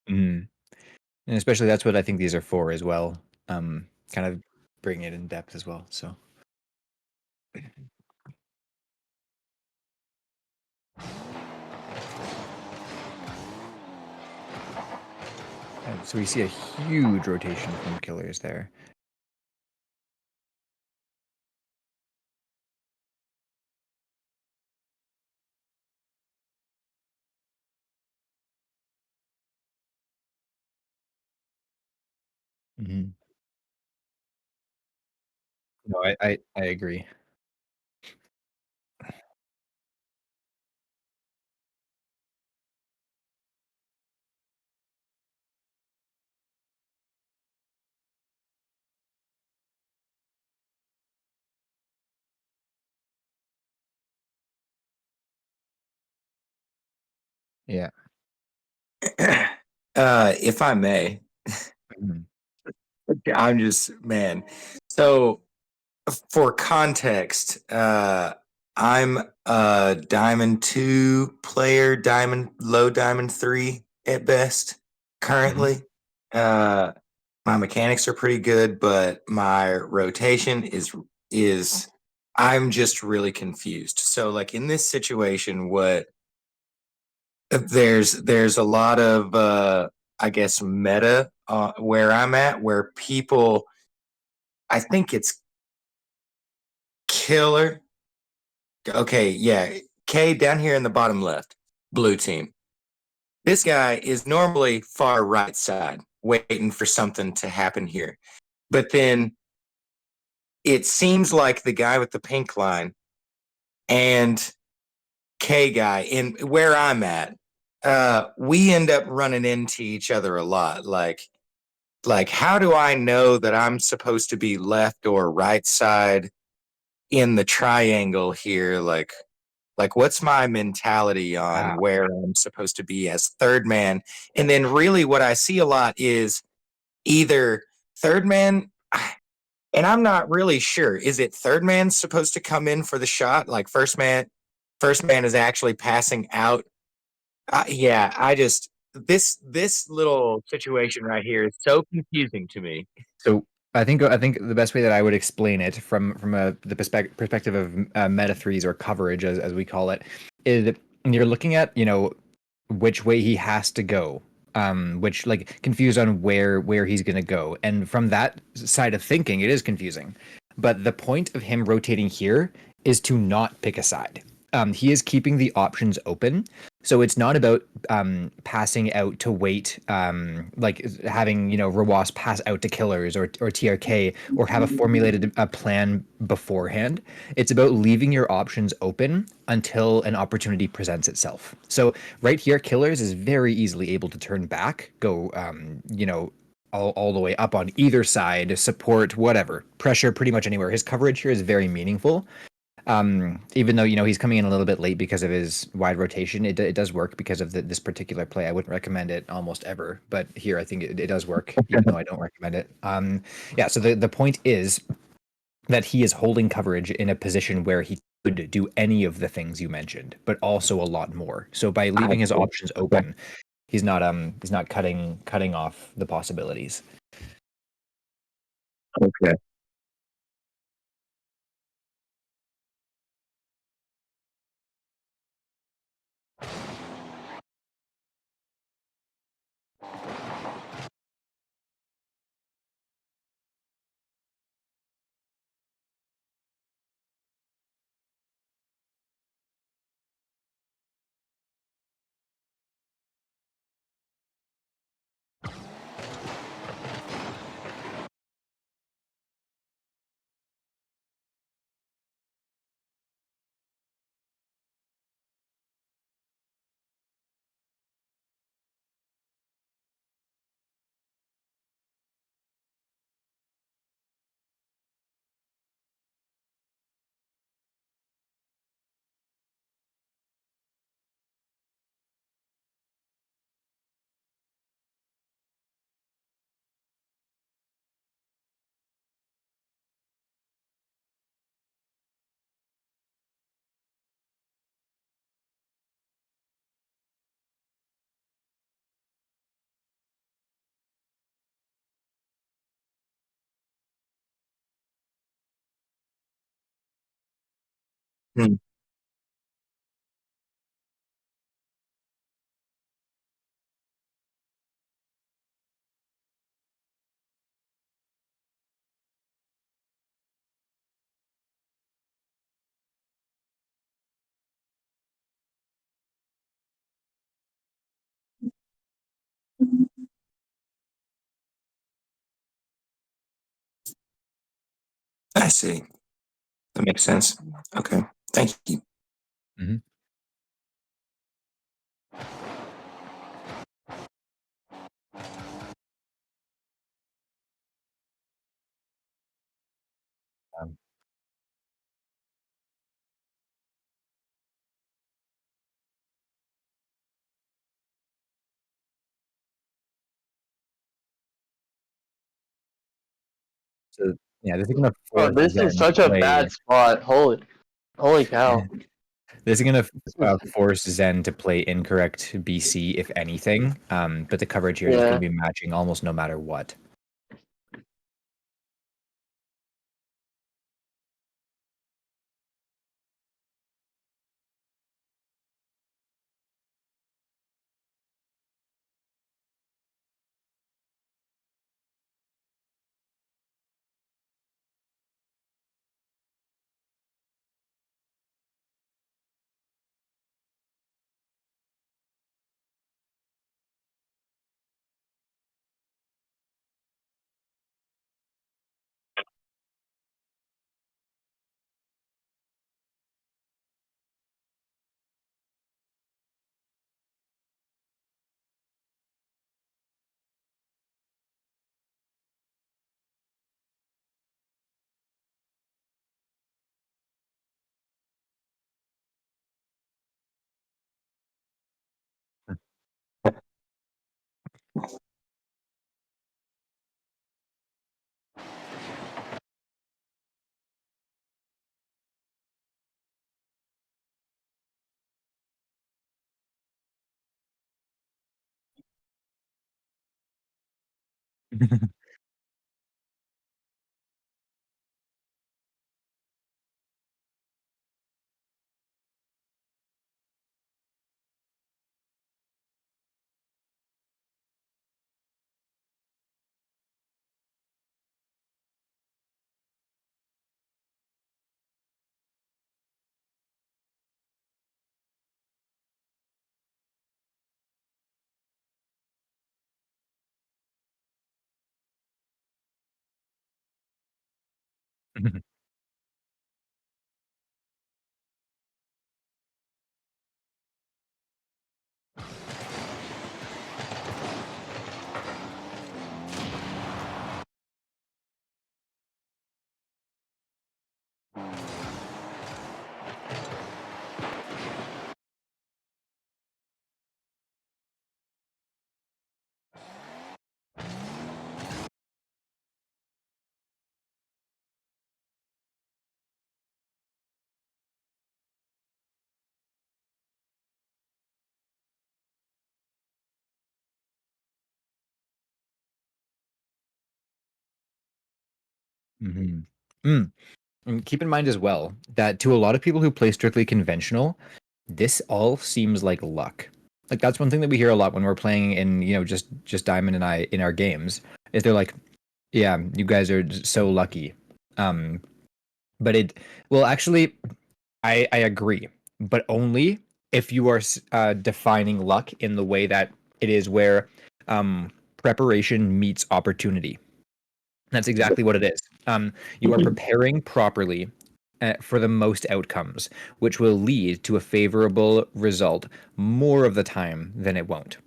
Mhm. And especially that's what I think these are for as well. Kind of bring it in depth as well. So, so we see a huge rotation from killers there. Mhm. No, I agree. Yeah. If I may, Mhm. I'm just man. So for context, I'm a Diamond 2 player, Diamond low Diamond 3 at best Mhm. currently. Uh my mechanics are pretty good, but my rotation is I'm just really confused. So like in this situation, what there's a lot of I guess meta where I'm at where people I think it's killer. Okay, yeah. K down here in the bottom left, blue team. This guy is normally far right side, waiting for something to happen here. But then it seems like the guy with the pink line and K guy in where I'm at, we end up running into each other a lot. Like how do I know that I'm supposed to be left or right side in the triangle here? Like what's my mentality Ah, on where I'm supposed to be as third man? And then really what I see a lot is either third man and I'm not really sure. Is it third man supposed to come in for the shot? Like first man is actually passing out. Yeah, I just this little situation right here is so confusing to me. so I think the best way that I would explain it from the perspective of meta threes or coverage as we call it is that you're looking at which way he has to go, which like confused on where he's gonna go, and from that side of thinking, it is confusing. But the point of him rotating here is to not pick a side. He is keeping the options open, so it's not about passing out to wait, like having Rawas pass out to killers or TRK or have a formulated plan beforehand. It's about leaving your options open until an opportunity presents itself. So right here, killers is very easily able to turn back, go all the way up on either side, support, whatever, pressure pretty much anywhere. His coverage here is very meaningful. Even though he's coming in a little bit late because of his wide rotation, it does work because of this particular play. I wouldn't recommend it almost ever, but here I think it does work, even though I don't recommend it. Yeah. So the point is that he is holding coverage in a position where he could do any of the things you mentioned, but also a lot more. So by I leaving his see. options open, he's not cutting off the possibilities. Okay. Hmm, I see. That makes sense. Okay. Thank you. Mhm. Um, so yeah, this is gonna Bro, force this is Zen to such a play. bad spot. Holy cow. This is gonna This is, force Zen to play incorrect BC if anything. But the coverage here is going yeah. to be matching almost no matter what. Mhm. Mm. And keep in mind as well that to a lot of people who play strictly conventional, this all seems like luck. Like that's one thing that we hear a lot when we're playing in, just Diamond and I in our games, is they're like, "Yeah, you guys are so lucky." Um, but it well, actually, I agree, but only if you are defining luck in the way that it is where preparation meets opportunity. That's exactly what it is. You are preparing properly for the most outcomes, which will lead to a favorable result more of the time than it won't.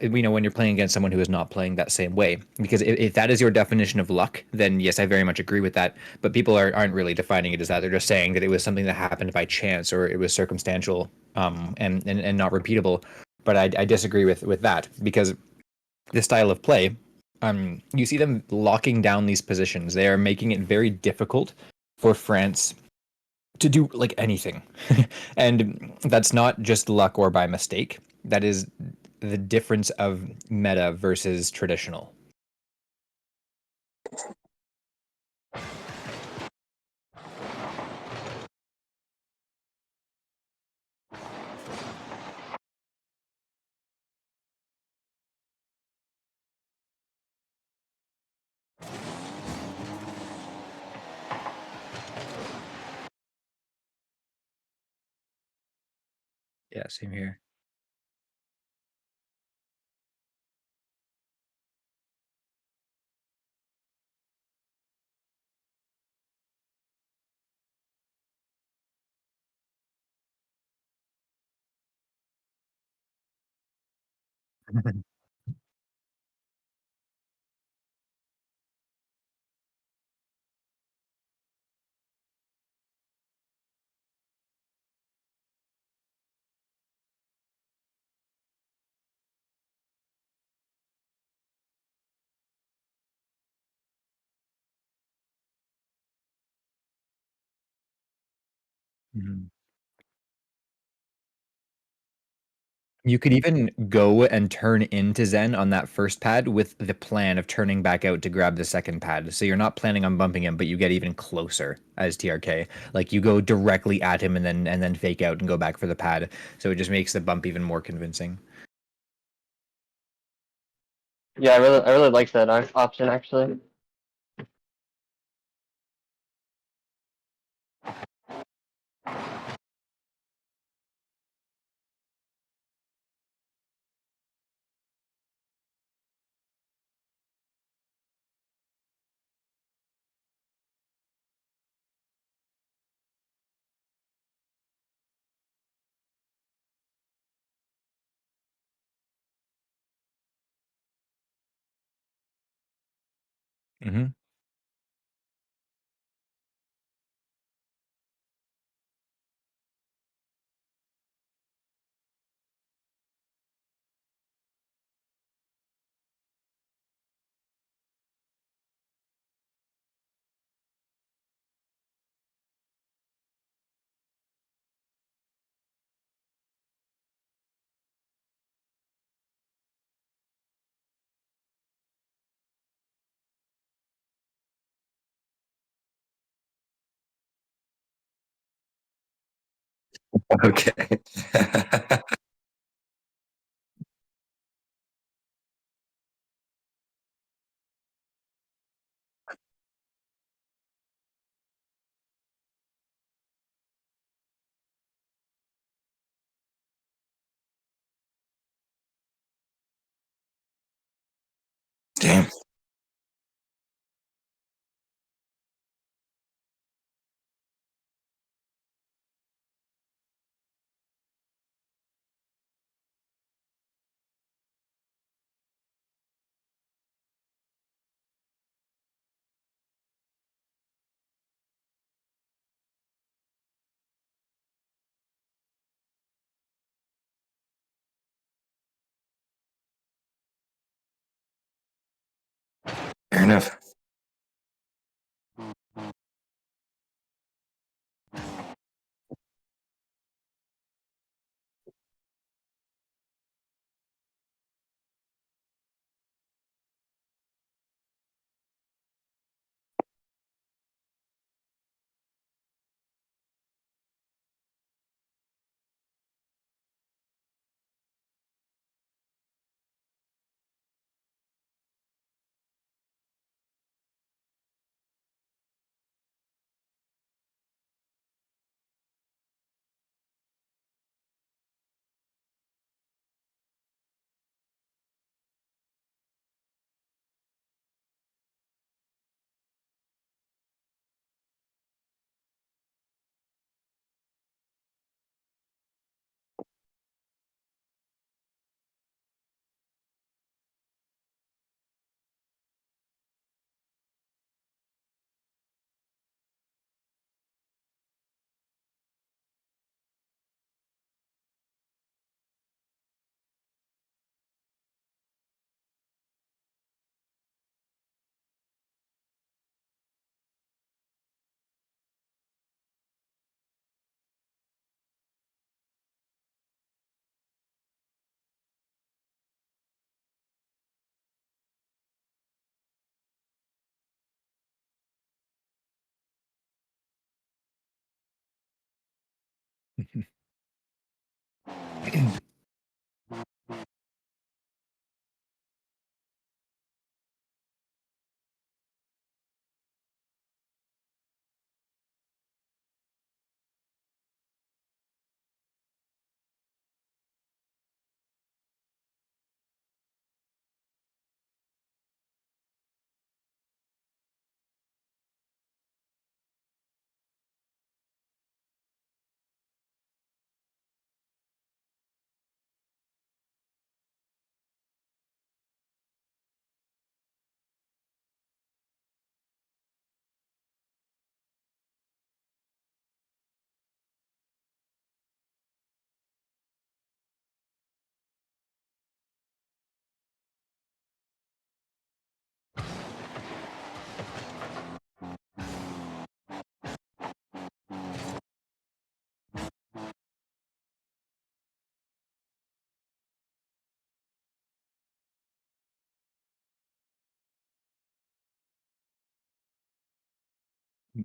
When you're playing against someone who is not playing that same way, because if that is your definition of luck, then yes, I very much agree with that. But people aren't really defining it as that. They're just saying that it was something that happened by chance or it was circumstantial, and not repeatable. But I disagree with that because this style of play, you see them locking down these positions. They are making it very difficult for France to do like anything. And that's not just luck or by mistake. That is the difference of meta versus traditional. Yeah, same here. Mhm. You could even go and turn into Zen on that first pad with the plan of turning back out to grab the second pad. So you're not planning on bumping him, but you get even closer as TRK. Like you go directly at him and then fake out and go back for the pad. So it just makes the bump even more convincing. Yeah, I really like that option actually. Hmm. Okay. Damn. Fair enough.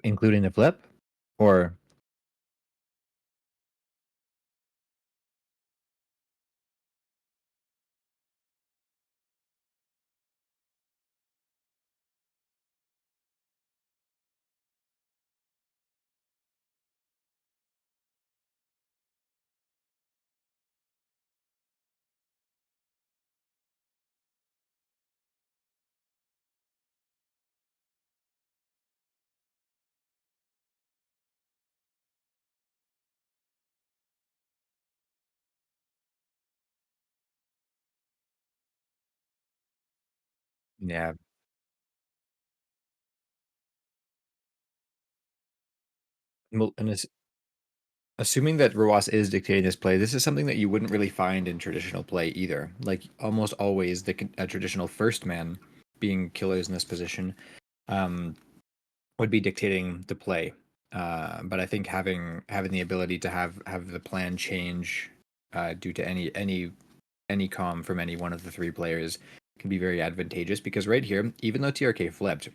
including the flip, or yeah. Well, and assuming that Rawas is dictating this play, this is something that you wouldn't really find in traditional play either. Like almost always, a traditional first man being killers in this position um, would be dictating the play. But I think having the ability to have the plan change due to any comm from any one of the three players can be very advantageous because right here, even though TRK flipped,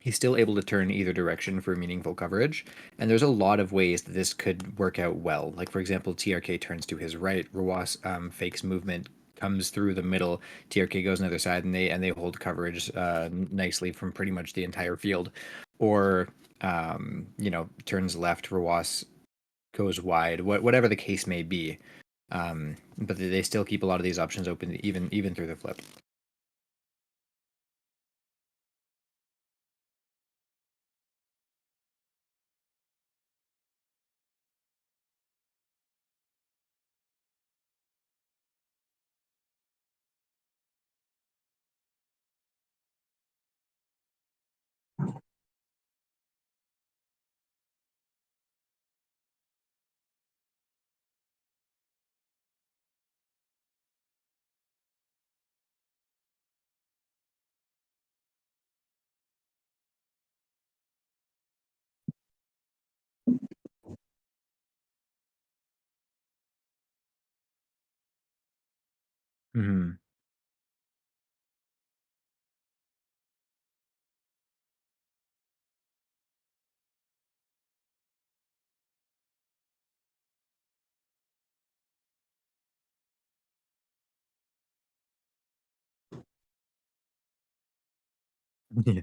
he's still able to turn either direction for meaningful coverage. And there's a lot of ways that this could work out well. Like, for example, TRK turns to his right, Rawas fakes movement, comes through the middle, TRK goes on the other side, and they hold coverage nicely from pretty much the entire field. Or, turns left, Rawas goes wide, whatever the case may be. But they still keep a lot of these options open, even through the flip. Mm-hmm. Yeah.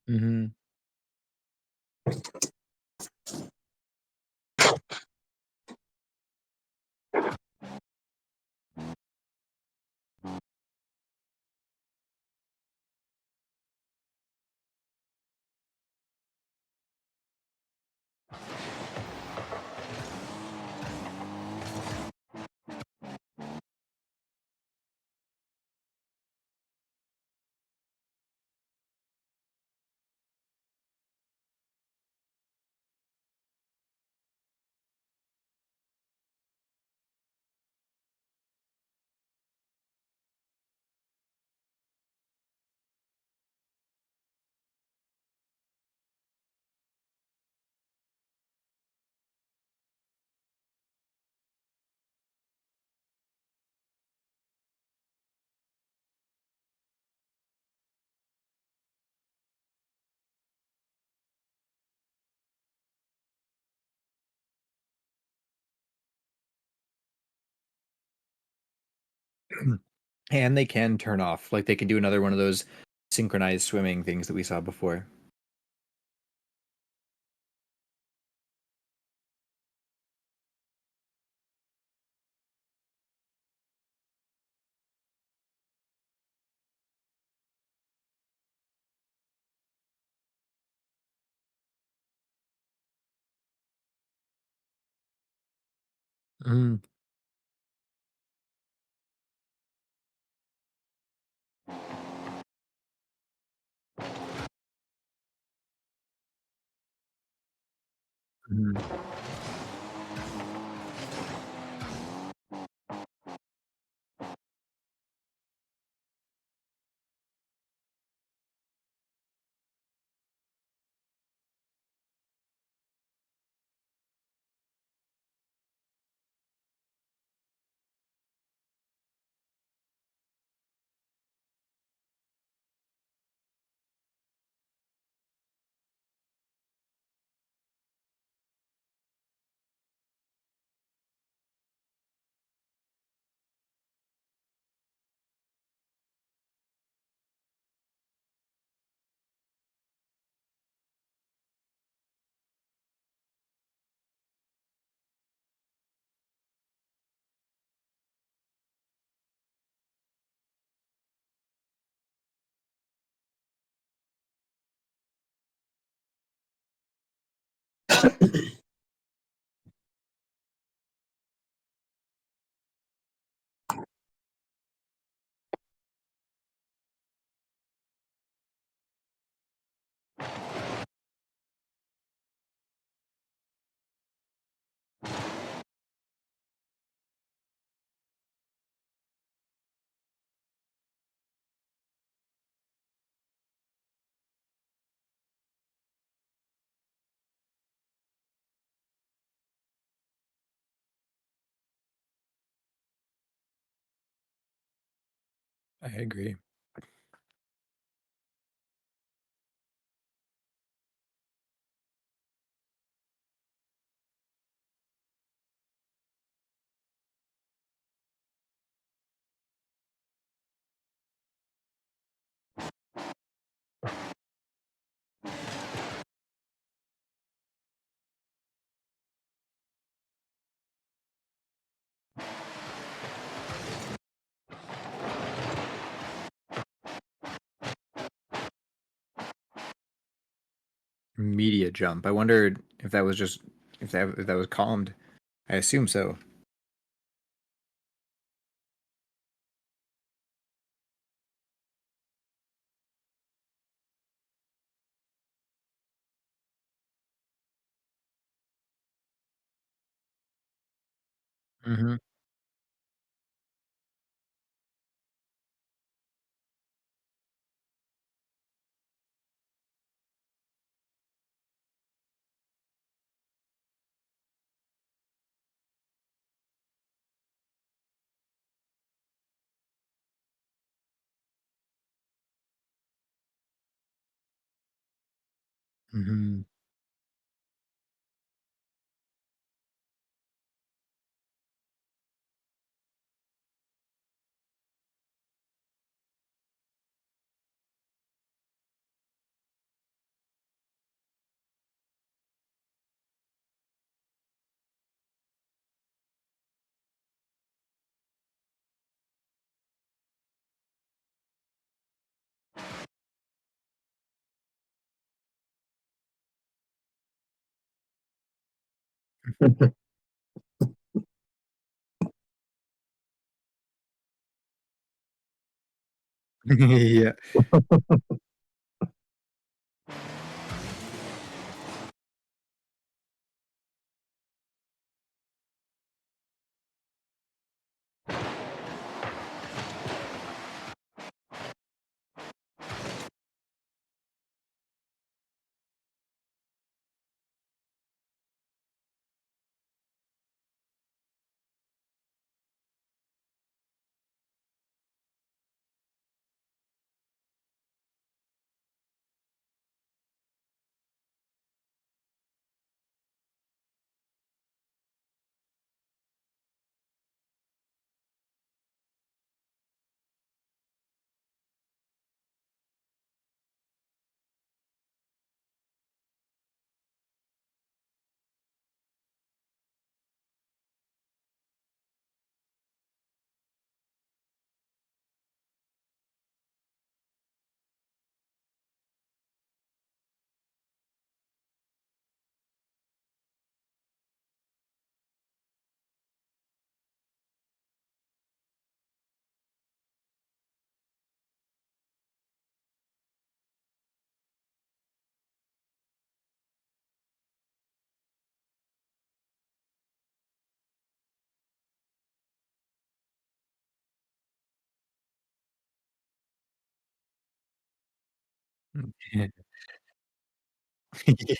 Mm-hmm. And they can turn off. Like they can do another one of those synchronized swimming things that we saw before. Mm. Mhm. I agree. Media jump. I wondered if that was just if that was calmed. I assume so. Mm-hmm. Mm-hmm. Yeah. Yeah.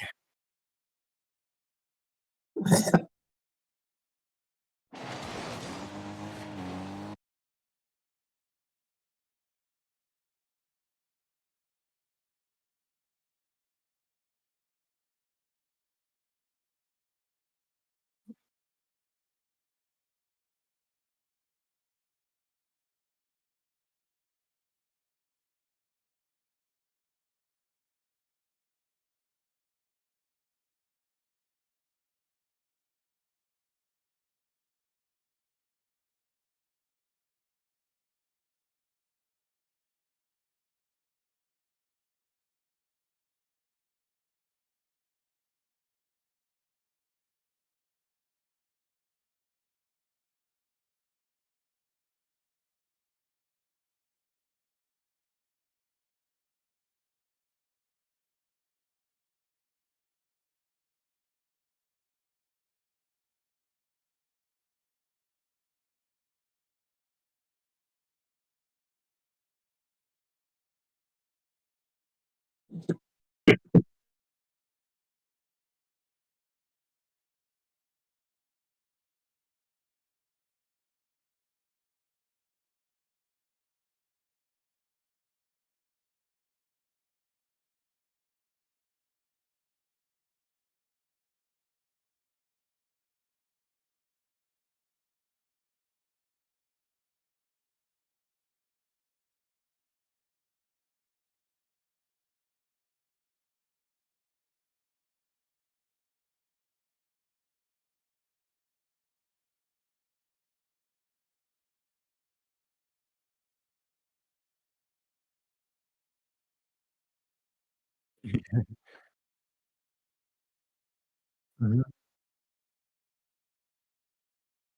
Mhm.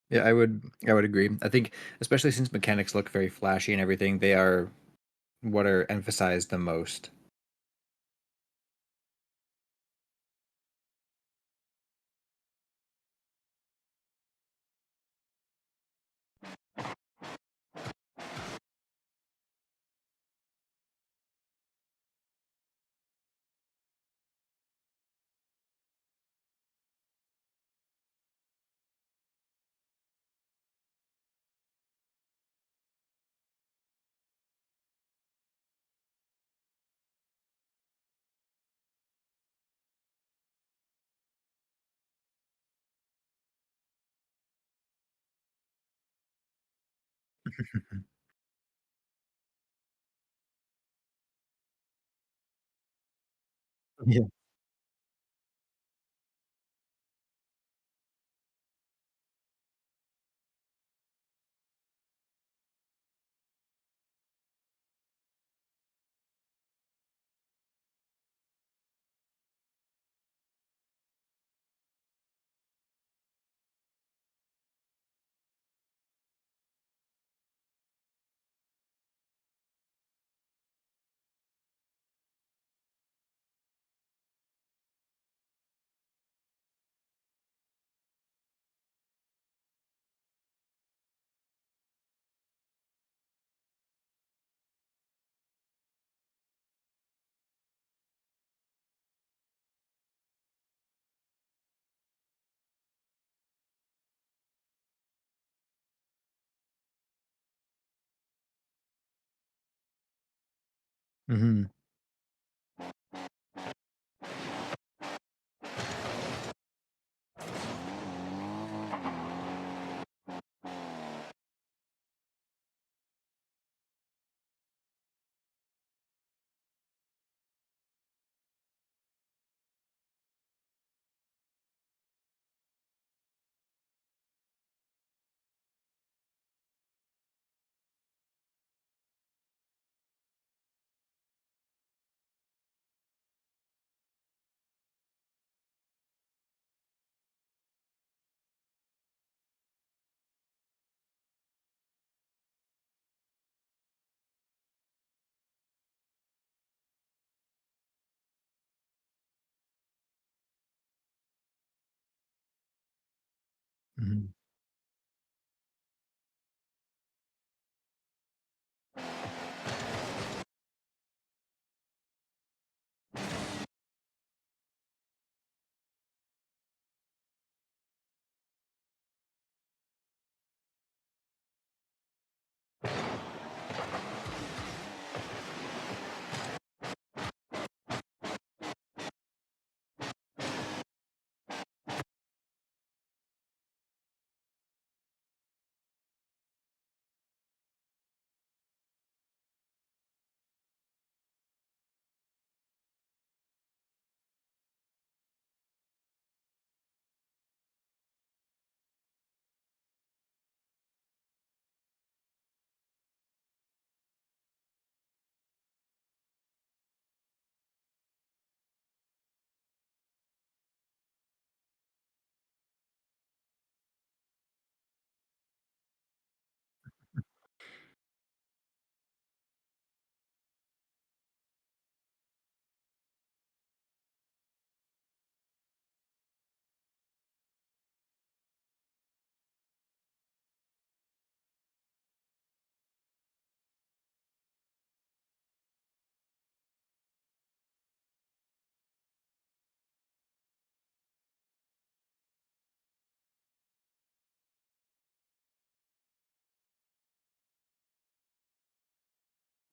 Yeah, I would agree. I think especially since mechanics look very flashy and everything, they are what are emphasized the most. Yeah. Mhm. Mhm.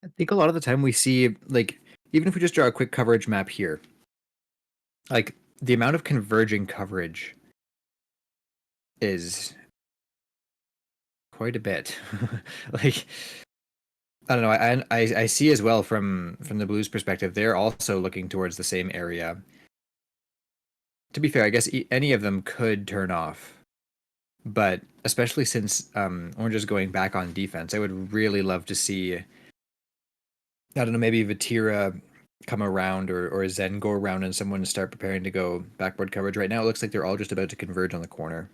I think a lot of the time we see, like, even if we just draw a quick coverage map here, like the amount of converging coverage is quite a bit. Like, I don't know. I see as well from the Blues' perspective, they're also looking towards the same area. To be fair, I guess any of them could turn off, but especially since Orange is going back on defense, I would really love to see. I don't know, maybe Vatira come around or a Zen go around and someone start preparing to go backboard coverage. Right now, it looks like they're all just about to converge on the corner.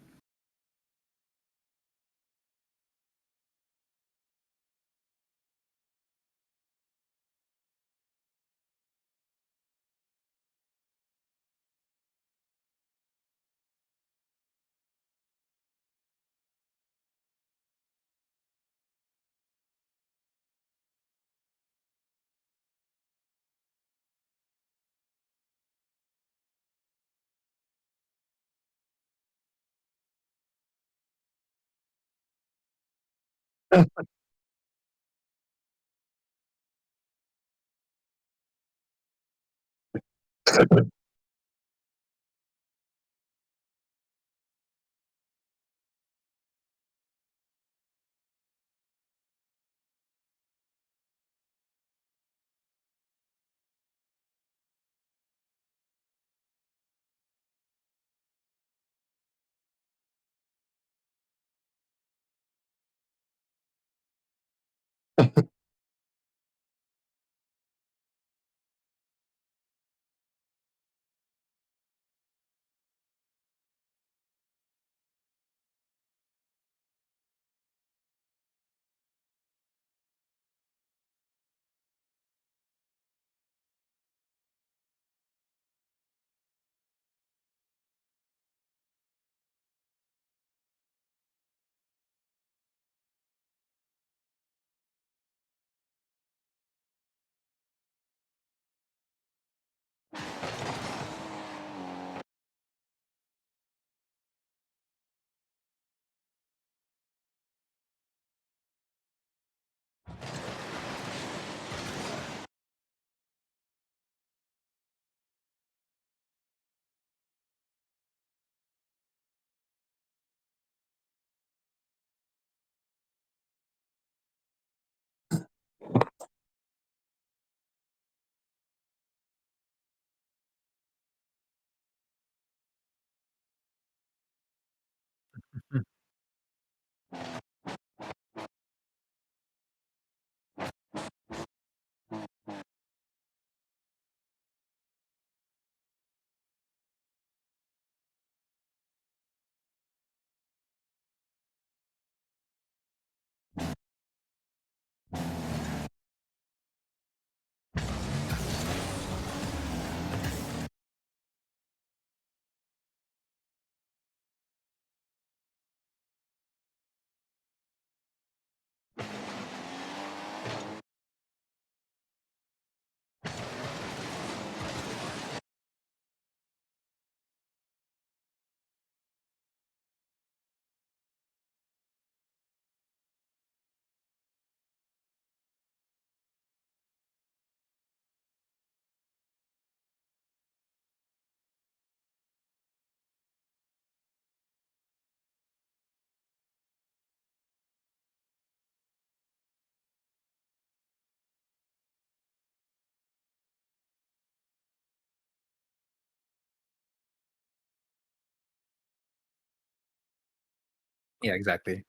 Yeah, exactly.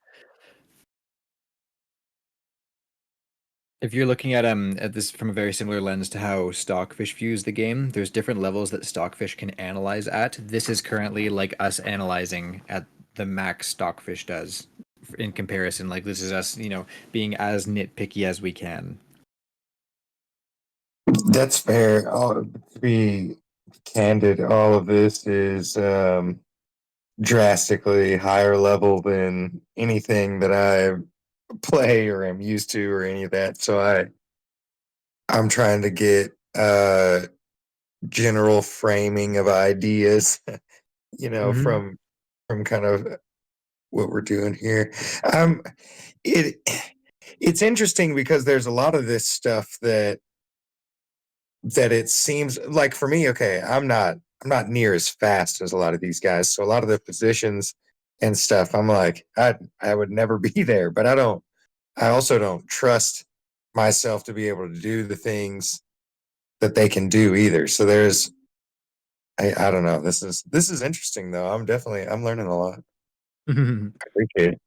If you're looking at this from a very similar lens to how Stockfish views the game, there's different levels that Stockfish can analyze at. This is currently like us analyzing at the max Stockfish does in comparison. Like this is us, being as nitpicky as we can. That's fair. To be candid, all of this is drastically higher level than anything that I play or am used to or any of that. So I'm trying to get general framing of ideas, Mhm. from kind of what we're doing here. Um, it it's interesting because there's a lot of this stuff that it seems like for me, okay, I'm not near as fast as a lot of these guys. So a lot of the positions and stuff, I'm like, I would never be there, but I also don't trust myself to be able to do the things that they can do either. So I don't know. This is interesting though. I'm learning a lot. I appreciate it.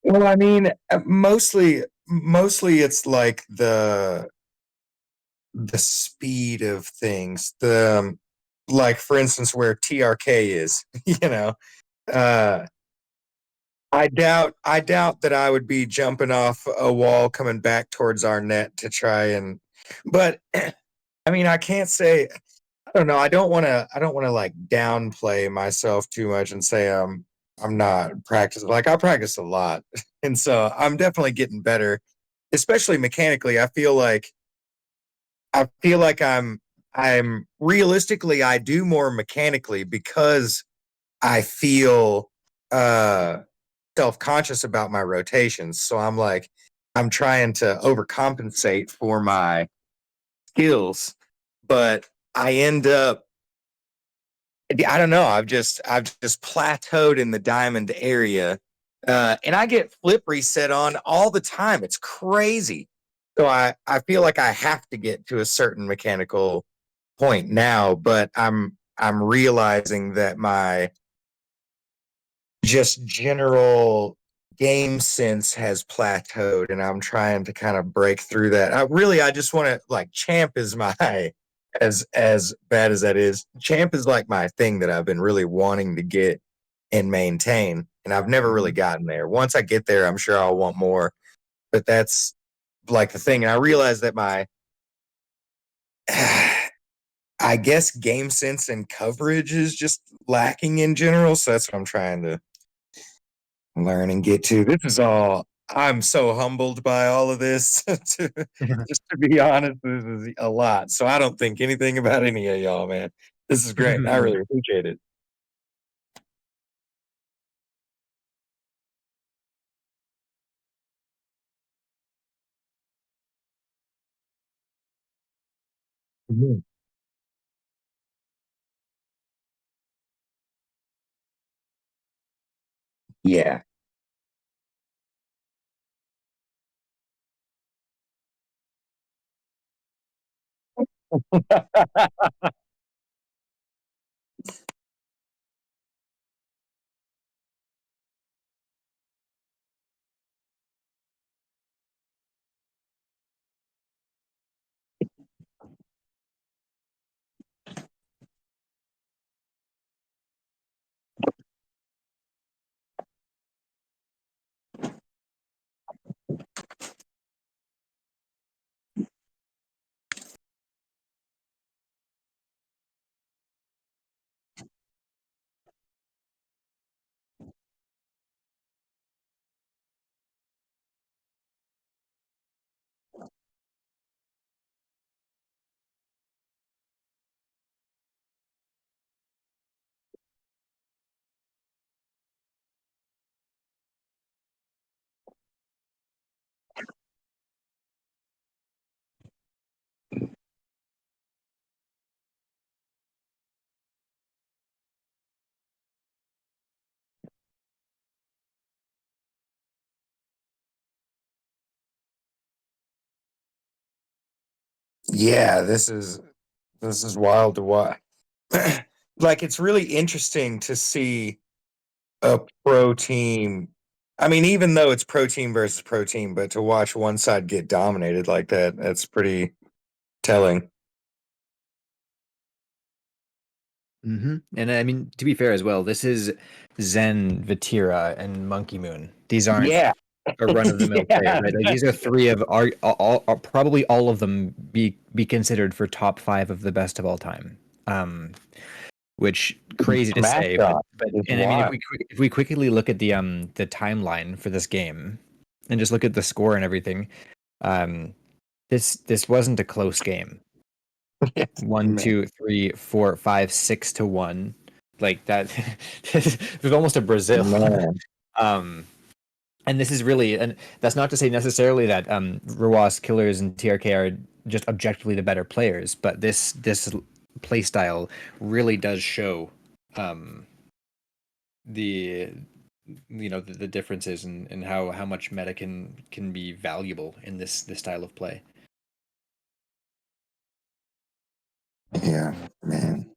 Well, I mean, mostly it's like the speed of things. Like for instance, where TRK is, you know. Uh, I doubt that I would be jumping off a wall coming back towards our net to try and. But I mean, I can't say. I don't know. I don't want to like downplay myself too much and say I'm not practicing. Like I practice a lot, and so I'm definitely getting better, especially mechanically. I feel like I'm realistically I do more mechanically because I feel uh self-conscious about my rotations. So I'm trying to overcompensate for my skills, but I end up I don't know. I've just plateaued in the diamond area, and I get flip reset on all the time. It's crazy. So I feel like I have to get to a certain mechanical point now, but I'm realizing that my just general game sense has plateaued, and I'm trying to kind of break through that. I just want to like champ is my as bad as that is. Champ is like my thing that I've been really wanting to get and maintain, and I've never really Mhm. gotten there. Once I get there, I'm sure I'll want more, but that's like the thing. And I realize that my I guess game sense and coverage is just lacking in general. So that's what I'm trying to learn and get to. This is all. I'm so humbled by all of this. Just to be honest, this is a lot. So I don't think anything about any of y'all, man. This is great. I really appreciate it. Mhm. Yeah. Yeah, this is wild to watch. Like it's really interesting to see a pro team. I mean, even though it's pro team versus pro team, but to watch one side get dominated like that, that's pretty telling. And I mean, to be fair as well, this is Zen, Vatira, and Monkey Moon. These aren't Yeah. a run-of-the-mill players, Yeah. right? Like these are three of probably all of them be considered for top five of the best of all time. Um, which crazy to Smash say, but shot is and I mean, wild. if we quickly look at the timeline for this game and just look at the score and everything, um, this wasn't a close game. One, Man. two, three, four, five, 6-1. Like that. There's almost a Brazil. Man. um, and this is really, and that's not to say necessarily that Ruas, Killers, and TRK are just objectively the better players, but this play style really does show um, the the differences and how much meta can be valuable in this style of play. Yeah, man.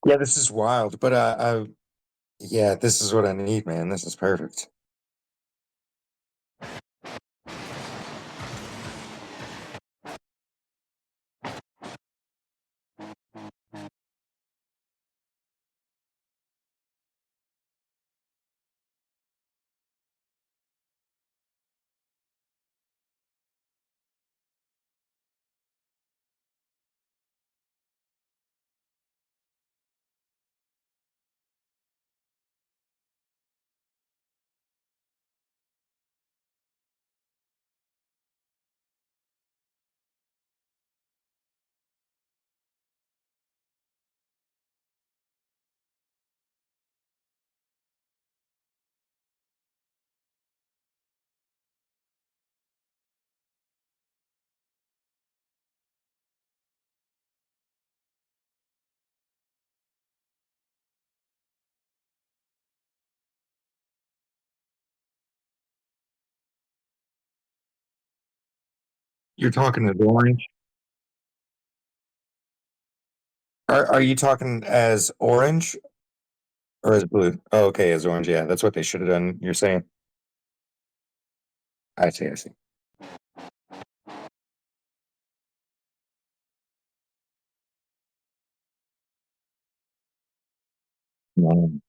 Yeah, this is wild, but yeah, this is what I need, man. This is perfect. You're talking as orange. Are you talking as orange or as blue? Oh, okay, as orange. Yeah, that's what they should have done. You're saying. I see. I see. Mm.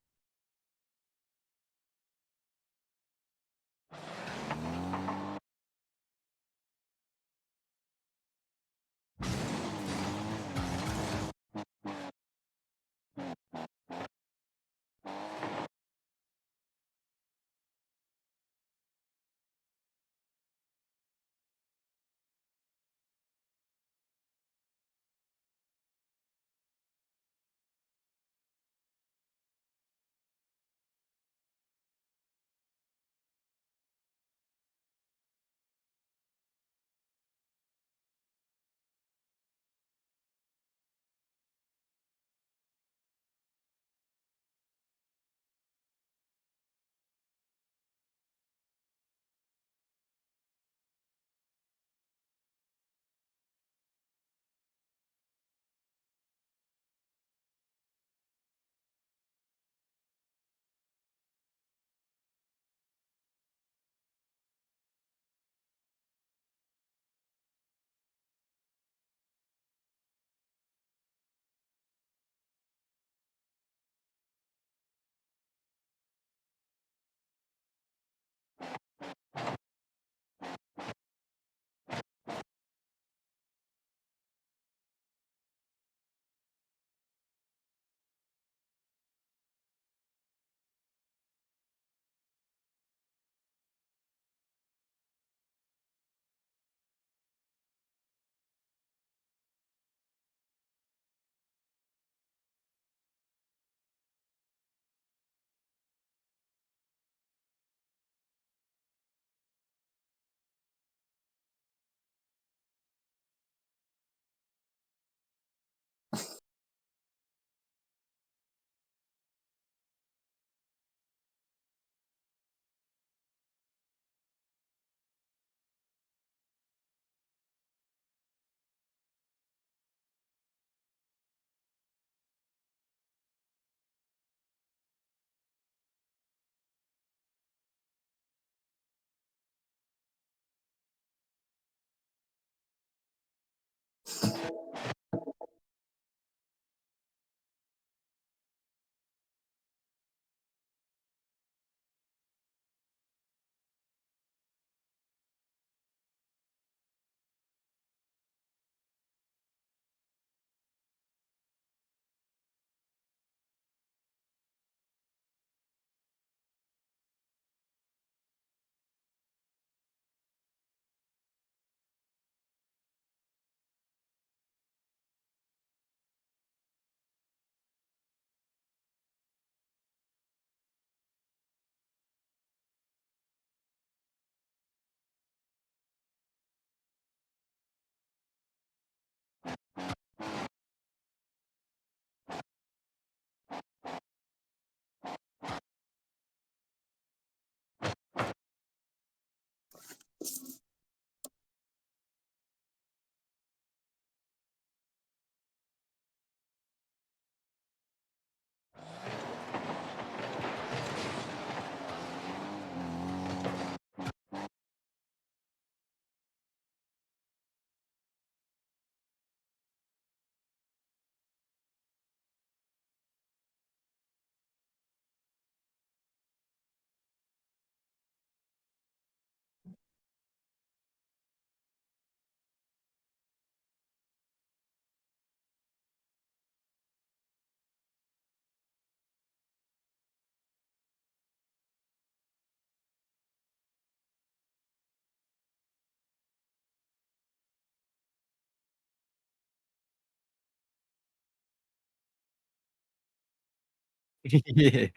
Yeah.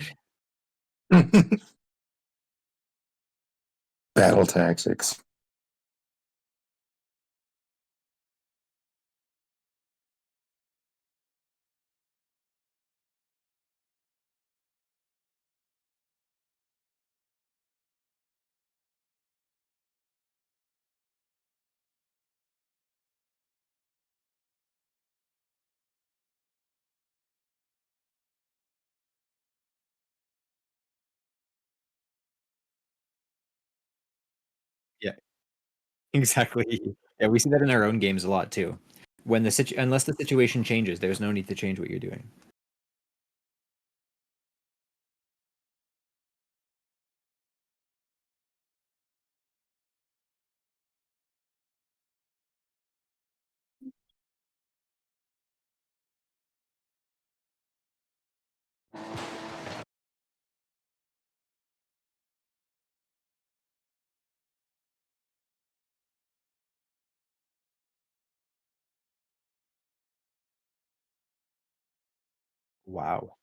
Battle tactics. Yeah, exactly. Yeah, we see that in our own games a lot too. When the unless the situation changes, there's no need to change what you're doing. Wow.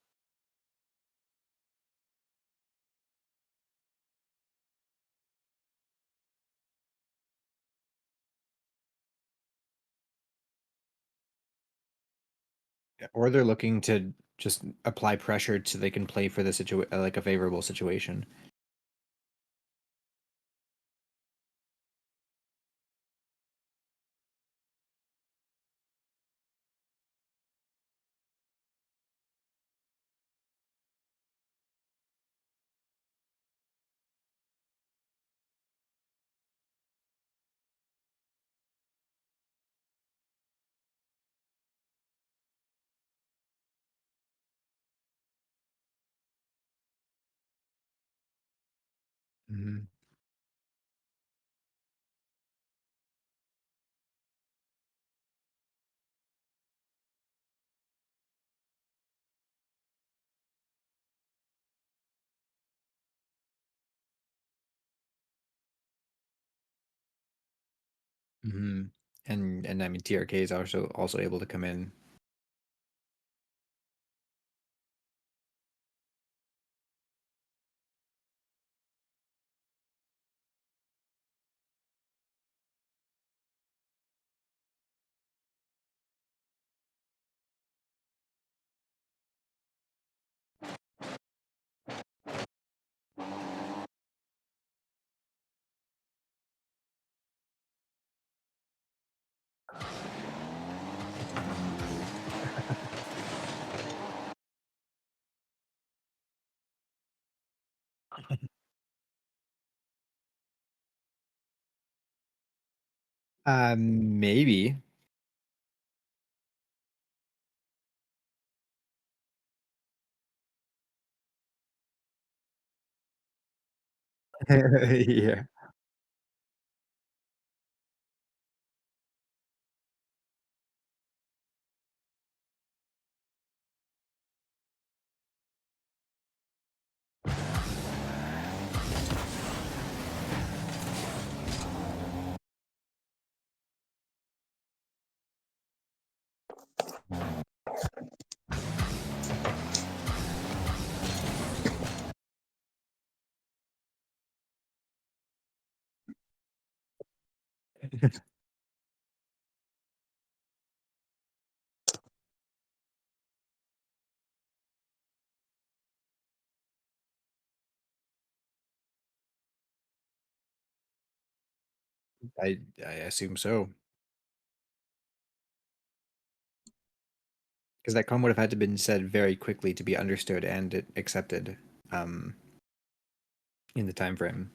Yeah, or they're looking to just apply pressure so they can play for the like a favorable situation. Mhm. Mhm. And I mean TRK is also able to come in. Maybe. Yeah. I assume so. Because that comment would have had to been said very quickly to be understood and accepted um, in the time frame.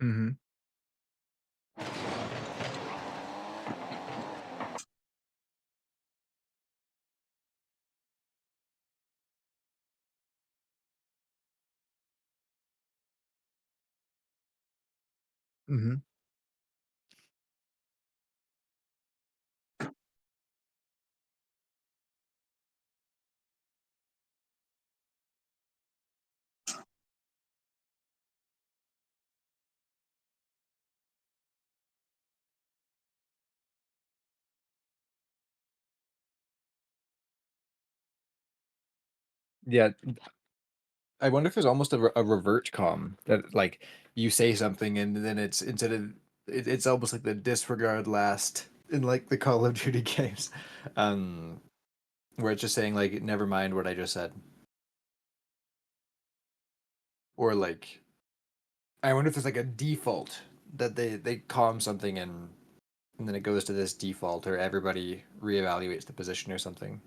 Hmm. Hmm. Yeah, I wonder if there's almost a revert comm that like you say something and then it's instead of it's almost like the disregard last in like the Call of Duty games, um, where it's just saying like never mind what I just said, or like I wonder if there's like a default that they calm something and then it goes to this default or everybody reevaluates the position or something.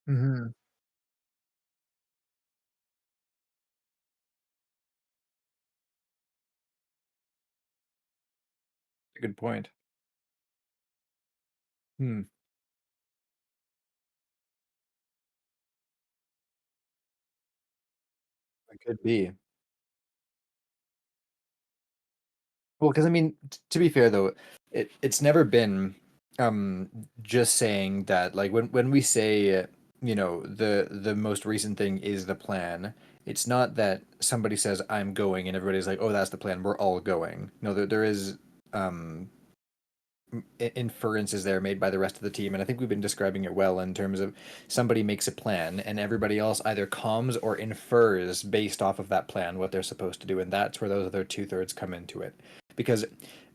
Mm-hmm. A good point. Hmm. It could be. Well, because I mean, to be fair though, it's never been um just saying that like when we say the most recent thing is the plan. It's not that somebody says I'm going and everybody's like, oh, that's the plan. We're all going. No, there is um inferences there made by the rest of the team, and I think we've been describing it well in terms of somebody makes a plan and everybody else either comms or infers based off of that plan what they're supposed to do, and that's where those other two-thirds come into it. Because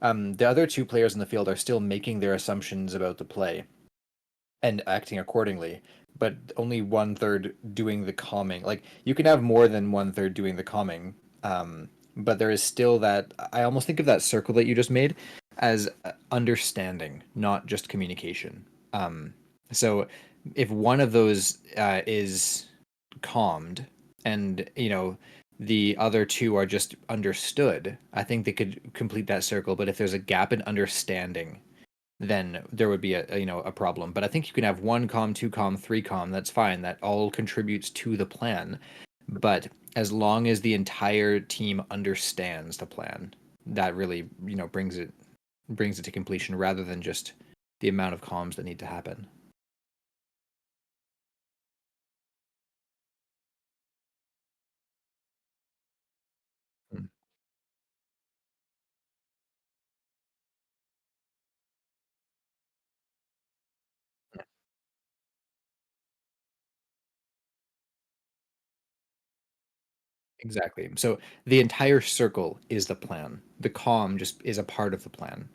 the other two players in the field are still making their assumptions about the play and acting accordingly, but only one third doing the calming. Like you can have more than one third doing the calming, but there is still that. I almost think of that circle that you just made as understanding, not just communication. So if one of those is calmed, and the other two are just understood, I think they could complete that circle. But if there's a gap in understanding, then there would be a problem. But I think you can have one com, two com, three com. That's fine. That all contributes to the plan. But as long as the entire team understands the plan, that really brings it to completion rather than just the amount of comms that need to happen. Mm. Exactly. So the entire circle is the plan. The calm just is a part of the plan.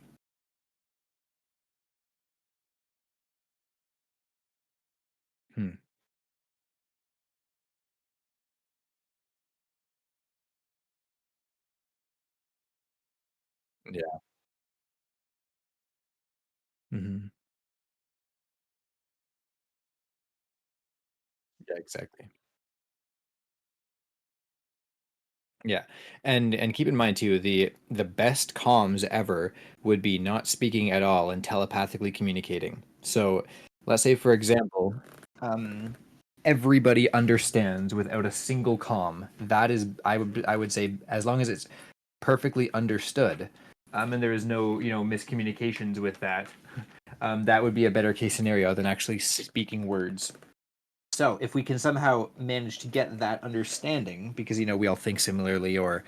Hmm. Yeah. Hmm. Yeah, exactly. Yeah. And keep in mind too, the best comms ever would be not speaking at all and telepathically communicating. So let's say for example, um everybody understands without a single comm. That is I would say as long as it's perfectly understood, and there is no, miscommunications with that, that would be a better case scenario than actually speaking words. So if we can somehow manage to get that understanding, because we all think similarly or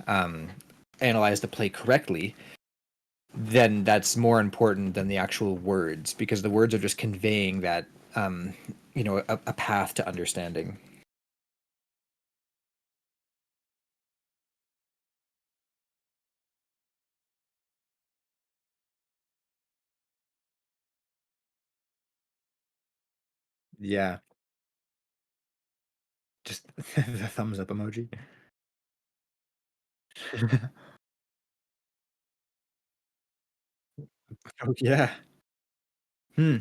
um, analyze the play correctly, then that's more important than the actual words, because the words are just conveying that um, a path to understanding. Yeah, just the thumbs up emoji. Oh yeah. Hmm.